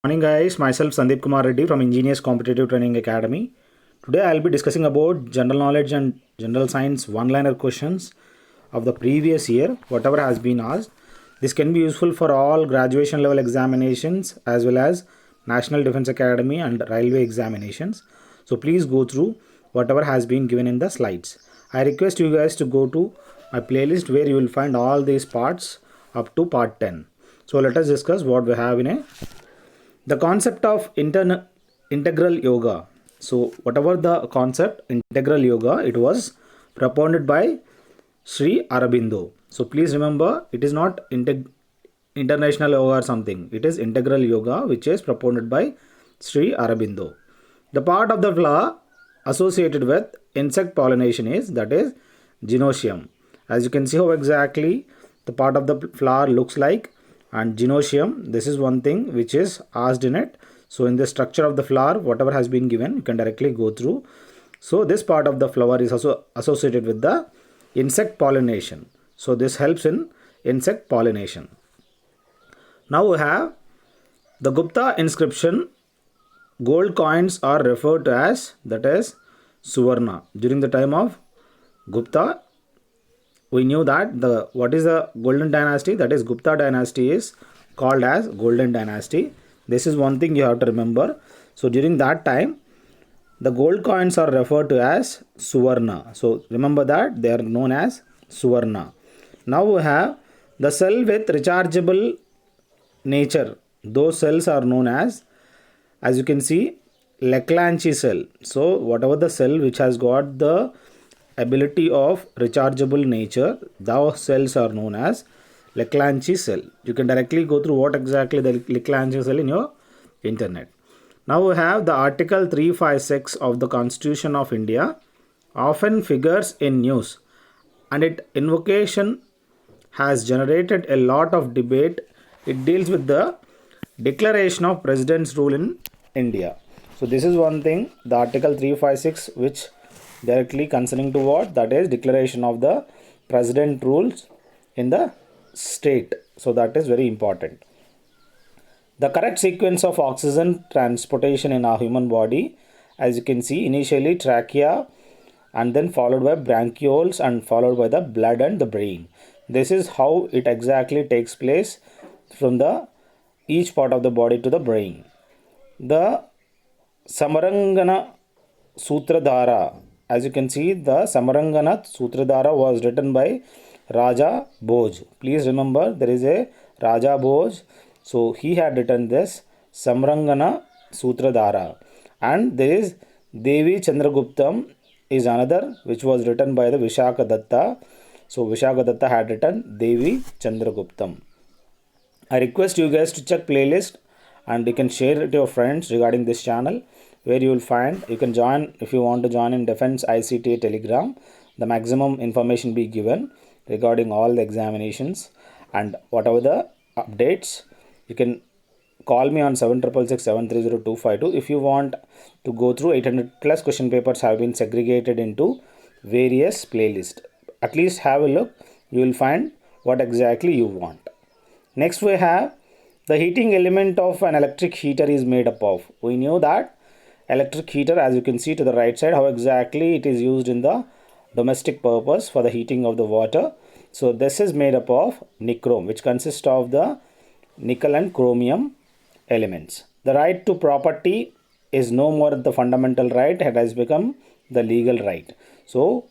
Morning guys, myself Sandeep Kumar Reddy from Engineers Competitive Training Academy. Today I'll be discussing about general knowledge and general science one-liner questions of the previous year, whatever has been asked. This can be useful for all graduation level examinations as well as National Defense Academy and railway examinations. So please go through whatever has been given in the slides. I request you guys to go to my playlist where you will find all these parts up to part 10. So let us discuss what we have in the concept of integral yoga. So whatever the concept integral yoga, it was propounded by Sri Aurobindo. So please remember, it is not international yoga or something. It is integral yoga which is propounded by Sri Aurobindo. The part of the flower associated with insect pollination is, that is, gynoecium. As you can see how exactly the part of the flower looks like, and gynoecium, this is one thing which is asked in it. So in the structure of the flower, whatever has been given, you can directly go through. So this part of the flower is also associated with the insect pollination. So this helps in insect pollination. Now we have the Gupta inscription. Gold coins are referred to as, that is, Suvarna. During the time of Gupta, we knew that what is the golden dynasty, that is Gupta dynasty, is called as golden dynasty. This is one thing you have to remember. So during that time, the gold coins are referred to as Suvarna. So remember that they are known as Suvarna. Now we have the cell with rechargeable nature. Those cells are known as you can see, Leclanche cell. So whatever the cell which has got the ability of rechargeable nature, those cells are known as Leclanche cell. You can directly go through what exactly the Leclanche cell in your internet. Now we have the Article 356 of the Constitution of India often figures in news, and its invocation has generated a lot of debate. It deals with the declaration of President's rule in India. So this is one thing, the Article 356, which directly concerning to what, that is declaration of the president rules in the state. So that is very important. The correct sequence of oxygen transportation in our human body, as you can see, initially trachea and then followed by bronchioles and followed by the blood and the brain. This is how it exactly takes place from the each part of the body to the brain. The Samarangana Sutradhara, as you can see, the Samarangana Sutradhara was written by Raja Bhoj. Please remember, there is a Raja Bhoj. So he had written this Samarangana Sutradhara. And there is Devi Chandraguptam is another which was written by the Vishaka Datta. So Vishaka Datta had written Devi Chandraguptam. I request you guys to check playlist and you can share it to your friends regarding this channel, where you will find, you can join if you want to join in Defense ICT Telegram. The maximum information be given regarding all the examinations and whatever the updates. You can call me on 7666730252. If you want to go through 800 plus question papers have been segregated into various playlists. At least have a look, you will find what exactly you want. Next we have the heating element of an electric heater is made up of. We knew that electric heater, as you can see to the right side, how exactly it is used in the domestic purpose for the heating of the water. So this is made up of nichrome, which consists of the nickel and chromium elements. The right to property is no more the fundamental right, it has become the legal right. So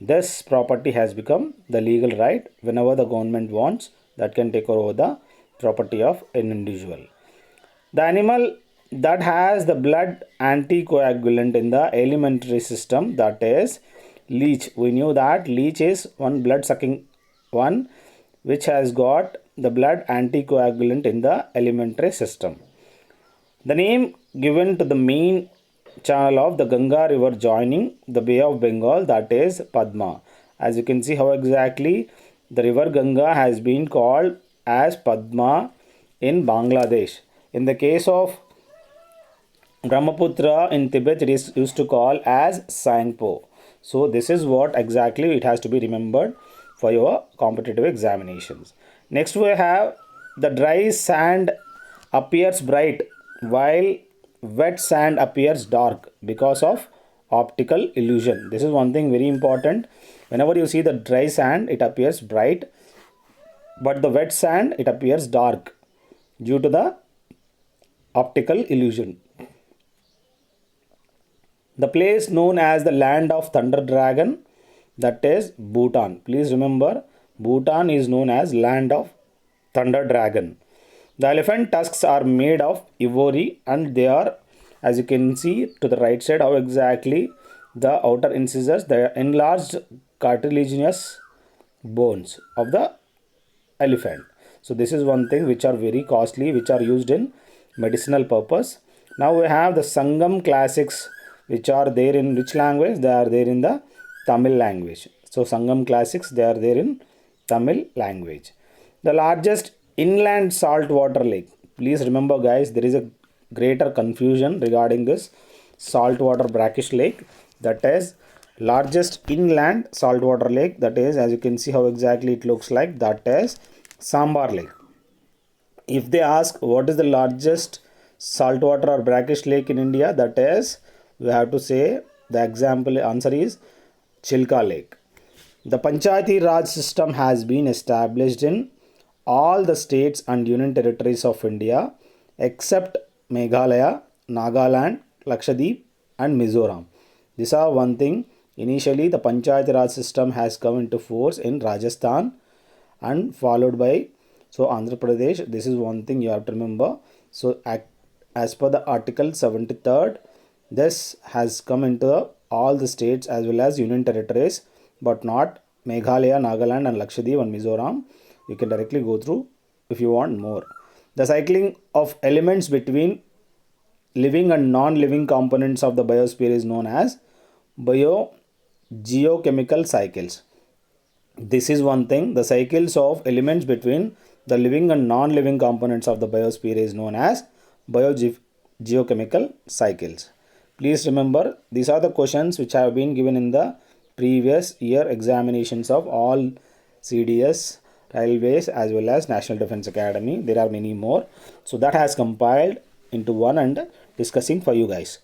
this property has become the legal right. Whenever the government wants, that can take over the property of an individual. The animal that has the blood anticoagulant in the alimentary system, that is leech. We knew that leech is one blood sucking one which has got the blood anticoagulant in the alimentary system. The name given to the main channel of the Ganga river joining the Bay of Bengal, that is Padma. As you can see how exactly the river Ganga has been called as Padma in Bangladesh. In the case of Brahmaputra in Tibet, it is used to call as Sangpo. So this is what exactly it has to be remembered for your competitive examinations. Next we have the dry sand appears bright while wet sand appears dark because of optical illusion. This is one thing very important. Whenever you see the dry sand, it appears bright, but the wet sand, it appears dark due to the optical illusion. The place known as the land of thunder dragon, that is Bhutan. Please remember, Bhutan is known as land of thunder dragon. The elephant tusks are made of ivory, and they are, as you can see to the right side, how exactly the outer incisors, the enlarged cartilaginous bones of the elephant. So this is one thing which are very costly, which are used in medicinal purpose. Now we have the Sangam classics, which are there in which language? They are there in the Tamil language. So Sangam classics, they are there in Tamil language. The largest inland saltwater lake. Please remember guys, there is a greater confusion regarding this saltwater brackish lake. That is largest inland saltwater lake. That is, as you can see how exactly it looks like, that is Sambar Lake. If they ask what is the largest saltwater or brackish lake in India, that is, we have to say the example answer is Chilka Lake. The Panchayati Raj system has been established in all the states and union territories of India except Meghalaya, Nagaland, Lakshadweep and Mizoram. These are one thing. Initially, the Panchayati Raj system has come into force in Rajasthan and followed by Andhra Pradesh. This is one thing you have to remember. So as per the article 73rd, this has come into all the states as well as union territories, but not Meghalaya, Nagaland and Lakshadweep and Mizoram. You can directly go through if you want more. The cycling of elements between living and non-living components of the biosphere is known as biogeochemical cycles. This is one thing. The cycles of elements between the living and non-living components of the biosphere is known as biogeochemical cycles. Please remember, these are the questions which have been given in the previous year examinations of all CDS, Railways as well as National Defence Academy. There are many more. So that has compiled into one and discussing for you guys.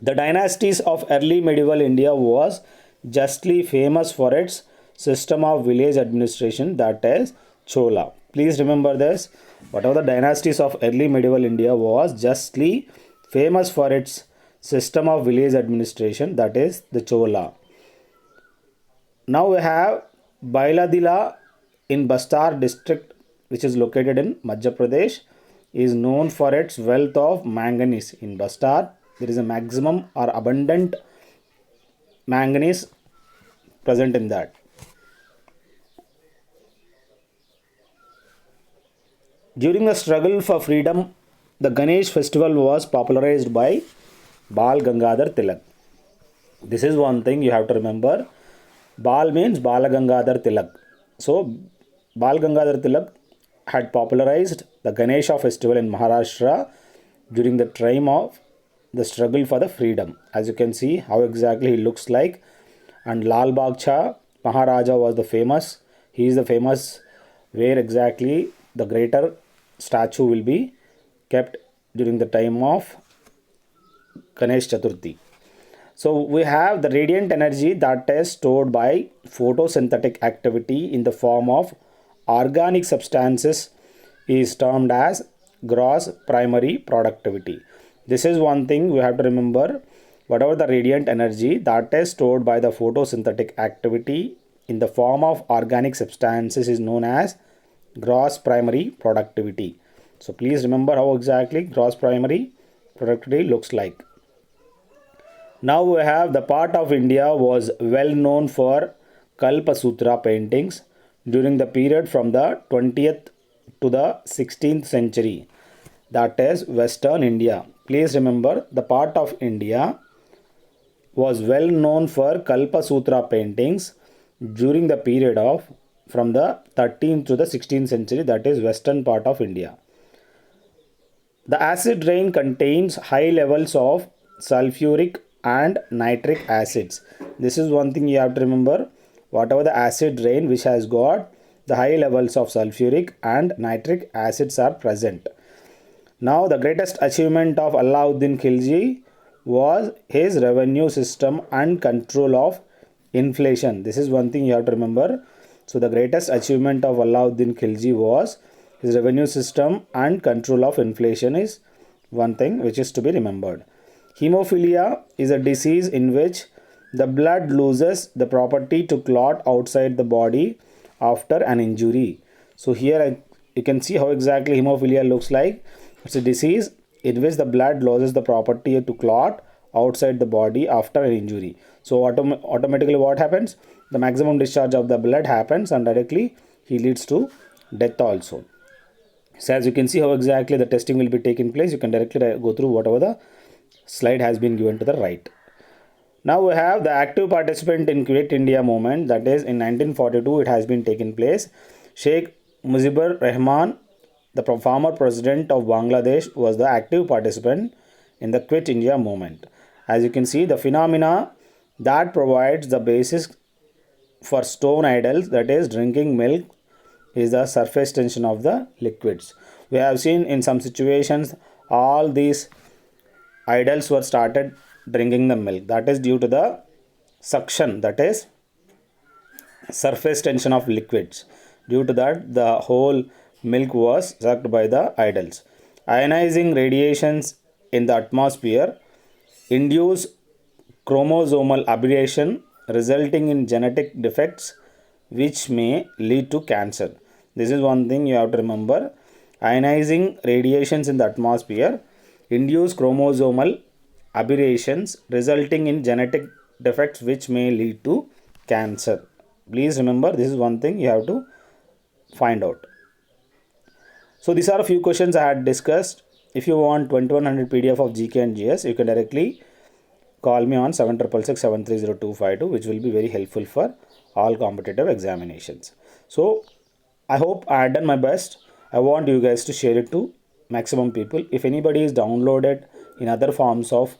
The dynasties of early medieval India was justly famous for its system of village administration, that is Chola. Please remember this. Whatever the dynasties of early medieval India was justly famous for its system of village administration, that is the Chola. Now we have Bailadila in Bastar district, which is located in Madhya Pradesh, is known for its wealth of manganese. In Bastar, there is a maximum or abundant manganese present in that. During the struggle for freedom, the Ganesh festival was popularized by Bal Gangadhar Tilak. This is one thing you have to remember. Bal means Bala Gangadhar Tilak. So, Bal Gangadhar Tilak had popularized the Ganesha festival in Maharashtra during the time of the struggle for the freedom. As you can see how exactly he looks like. And Lal Bagh Maharaja was the famous. He is the famous where exactly the greater statue will be kept during the time of Ganesh Chaturthi. So we have the radiant energy that is stored by photosynthetic activity in the form of organic substances is termed as gross primary productivity. This is one thing we have to remember. Whatever the radiant energy that is stored by the photosynthetic activity in the form of organic substances is known as gross primary productivity. So please remember how exactly gross primary productivity looks like. Now we have the part of India was well known for Kalpa Sutra paintings during the period from the 20th to the 16th century, that is Western India. Please remember, the part of India was well known for Kalpa Sutra paintings during the period of from the 13th to the 16th century, that is western part of India. The acid rain contains high levels of sulfuric and nitric acids. This is one thing you have to remember. Whatever the acid rain which has got the high levels of sulfuric and nitric acids are present. Now, the greatest achievement of Alauddin Khilji was his revenue system and control of inflation. This is one thing you have to remember. So, the greatest achievement of Alauddin Khilji was his revenue system and control of inflation is one thing which is to be remembered. Hemophilia is a disease in which the blood loses the property to clot outside the body after an injury. So here you can see how exactly hemophilia looks like. It's a disease in which the blood loses the property to clot outside the body after an injury. So automatically what happens? The maximum discharge of the blood happens and directly he leads to death also. So as you can see how exactly the testing will be taking place, you can directly go through whatever the slide has been given to the right. Now we have the active participant in Quit India movement, that is in 1942 it has been taken place. Sheikh Mujibur Rahman, the former president of Bangladesh, was the active participant in the Quit India movement. As you can see, the phenomena that provides the basis for stone idols, that is drinking milk, is the surface tension of the liquids. We have seen in some situations all these idols were started drinking the milk. That is due to the suction, that is surface tension of liquids. Due to that, the whole milk was sucked by the idols. Ionizing radiations in the atmosphere induce chromosomal aberration resulting in genetic defects which may lead to cancer. This is one thing you have to remember. Ionizing radiations in the atmosphere induce chromosomal aberrations resulting in genetic defects which may lead to cancer. Please remember, this is one thing you have to find out. So these are a few questions I had discussed. If you want 2100 PDF of GK and GS, you can directly call me on 7667302252, which will be very helpful for all competitive examinations. So I hope I had done my best. I want you guys to share it to maximum people. If anybody is downloaded in other forms of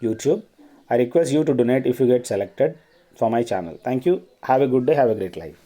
YouTube, I request you to donate if you get selected for my channel. Thank you. Have a good day. Have a great life.